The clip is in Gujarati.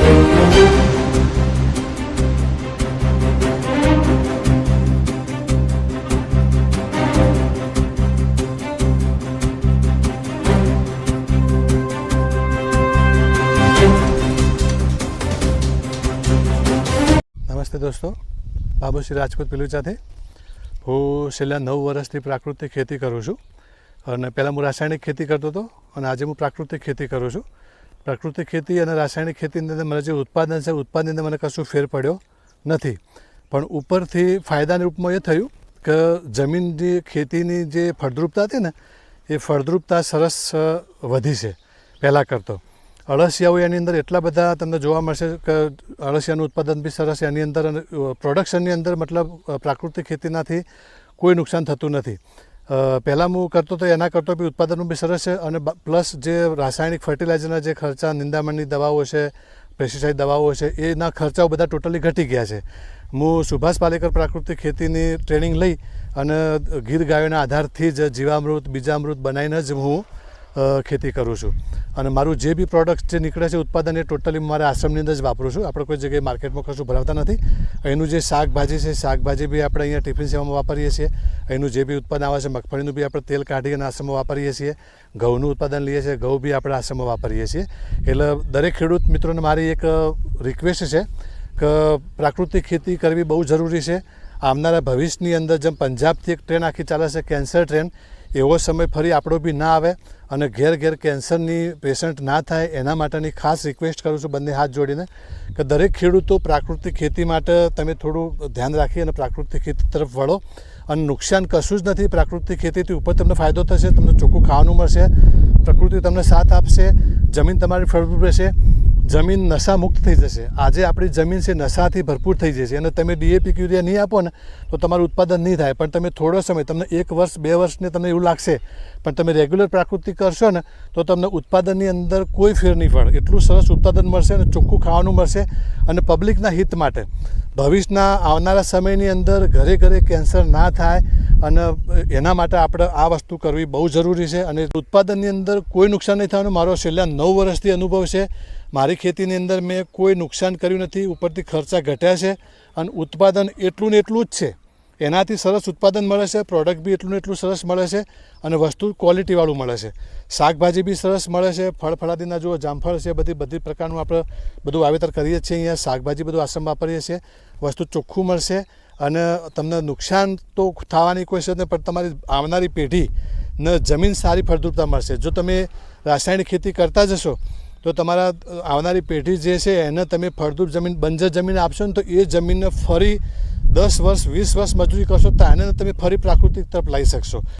નમસ્તે દોસ્તો, બાબુશ્રી રાજપૂત પીલુચાથી હું છેલ્લા 9 વર્ષથી પ્રાકૃતિક ખેતી કરું છું. અને પહેલાં હું રાસાયણિક ખેતી કરતો હતો અને આજે હું પ્રાકૃતિક ખેતી કરું છું. પ્રાકૃતિક ખેતી અને રાસાયણિક ખેતીની અંદર મને જે ઉત્પાદન છે ઉત્પાદનની અંદર મને કશું ફેર પડ્યો નથી. પણ ઉપરથી ફાયદાના રૂપમાં એ થયું કે જમીનની ખેતીની જે ફળદ્રુપતા હતી ને એ ફળદ્રુપતા સરસ વધી છે પહેલાં કરતો. અળસિયાઓ એની અંદર એટલા બધા તમને જોવા મળશે કે અળસિયાનું ઉત્પાદન બી સરસ એની અંદર અને પ્રોડક્શનની અંદર મતલબ પ્રાકૃતિક ખેતીનાથી કોઈ નુકસાન થતું નથી. પહેલાં હું કરતો તો એના કરતો બી ઉત્પાદન બી સરસ છે અને પ્લસ જે રાસાયણિક ફર્ટિલાઇઝરના જે ખર્ચા નિંદામણની દવાઓ છે, પેસ્ટિસાઇડ દવાઓ છે એના ખર્ચાઓ બધા ટોટલી ઘટી ગયા છે. હું સુભાષ પાલેકર પ્રાકૃતિક ખેતીની ટ્રેનિંગ લઈ અને ગીર ગાયોના આધારથી જ જીવામૃત બીજામૃત બનાવીને જ હું ખેતી કરું છું. અને મારું જે બી પ્રોડક્ટ જે નીકળે છે ઉત્પાદન એ ટોટલી મારા આશ્રમની અંદર જ વાપરું છું. આપણે કોઈ જગ્યાએ માર્કેટમાં કશું ભરાવતા નથી. એનું જે શાકભાજી છે શાકભાજી બી આપણે અહીંયા ટિફિન સેવામાં વાપરીએ છીએ. એનું જે બી ઉત્પાદન આવે છે મગફળીનું બી આપણે તેલ કાઢી અને આશ્રમમાં વાપરીએ છીએ. ઘઉંનું ઉત્પાદન લઈએ છીએ, ઘઉં બી આપણે આશ્રમમાં વાપરીએ છીએ. એટલે દરેક ખેડૂત મિત્રોને મારી એક રિક્વેસ્ટ છે કે પ્રાકૃતિક ખેતી કરવી બહુ જરૂરી છે. આવનારા ભવિષ્યની અંદર જેમ પંજાબથી એક ટ્રેન આખી ચાલે છે કેન્સર ટ્રેન, એવો સમય ફરી આપણો બી ના આવે અને ઘેર ઘેર કેન્સરની પેશન્ટ ના થાય એના માટેની ખાસ રિક્વેસ્ટ કરું છું બંને હાથ જોડીને કે દરેક ખેડૂતો પ્રાકૃતિક ખેતી માટે તમે થોડું ધ્યાન રાખી અને પ્રાકૃતિક ખેતી તરફ વળો. અને નુકસાન કશું જ નથી. પ્રાકૃતિક ખેતીથી ઉપર તમને ફાયદો થશે, તમને ચોખ્ખું ખાવાનું મળશે, પ્રકૃતિ તમને સાથ આપશે, જમીન તમારી ફળદ્રુપ રહેશે, જમીન નશા મુક્ત થઈ જશે. આજે આપણી જમીન છે નશાથી ભરપૂર થઈ જશે અને તમે ડીએપી યુરિયા નહીં આપો ને તો તમારું ઉત્પાદન નહીં થાય. પણ તમે થોડો સમય, તમને 1 વર્ષ 2 વર્ષને તમને એવું લાગશે, પણ તમે રેગ્યુલર પ્રાકૃતિક કરશો ને તો તમને ઉત્પાદનની અંદર કોઈ ફેર નહીં પડે. એટલું સરસ ઉત્પાદન મળશે અને ચોખ્ખું ખાવાનું મળશે. અને પબ્લિકના હિત માટે ભવિષ્યના આવનારા સમયની અંદર ઘરે ઘરે કેન્સર ના થાય અને એના માટે આપણે આ વસ્તુ કરવી બહુ જરૂરી છે. અને ઉત્પાદનની અંદર કોઈ નુકસાન નહીં થવાનું મારો છેલ્લા 9 વર્ષથી અનુભવ છે. મારી ખેતીની અંદર મેં કોઈ નુકસાન કર્યું નથી, ઉપરથી ખર્ચા ઘટ્યા છે અને ઉત્પાદન એટલું ને એટલું જ છે. એનાથી સરસ ઉત્પાદન મળે છે, પ્રોડક્ટ બી એટલું ને એટલું સરસ મળે છે અને વસ્તુ ક્વોલિટીવાળું મળે છે. શાકભાજી બી સરસ મળે છે, ફળફળાદીના જુઓ જામફળ છે, બધી પ્રકારનું આપણે બધું વાવેતર કરીએ છીએ. અહીંયા શાકભાજી બધું આશ્રમ વાપરીએ છીએ. વસ્તુ ચોખ્ખું મળશે અને તમને નુકસાન તો થવાની કોઈ છે નહીં, પણ તમારી આવનારી પેઢીને જમીન સારી ફળદ્રુપતા મળશે. જો તમે રાસાયણિક ખેતી કરતા જશો તો તમારા આવનારી પેઢી જે છે એને તમે ફળદ્રુપ જમીન, બંજર જમીન આપશો ને તો એ જમીનને ફરી 10 વર્ષ 20 વર્ષ મજૂરી કરશો તો એને તમે ફરી પ્રાકૃતિક તરફ લઈ શકશો.